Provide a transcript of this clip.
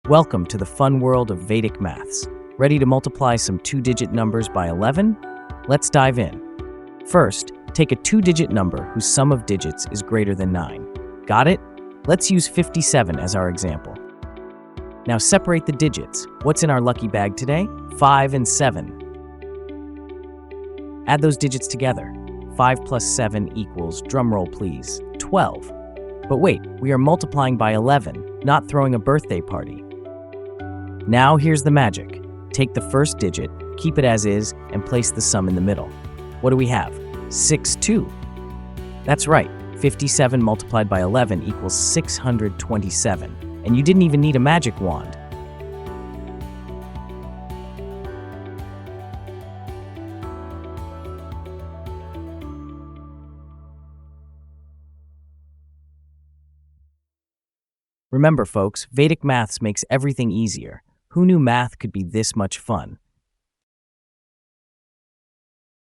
Welcome to the fun world of Vedic maths. Ready to multiply some two-digit numbers by 11? Let's dive in. First, take a two-digit number whose sum of digits is greater than 9. Got it? Let's use 57 as our example. Now separate the digits. What's in our lucky bag today? 5 and 7. Add those digits together. 5 plus 7 equals, drumroll please, 12. But wait, we are multiplying by 11, not throwing a birthday party. Now here's the magic. Take the first digit, keep it as is, and place the sum in the middle. What do we have? 62. That's right, 57 multiplied by 11 equals 627. And you didn't even need a magic wand. Remember, folks, Vedic maths makes everything easier. Who knew math could be this much fun?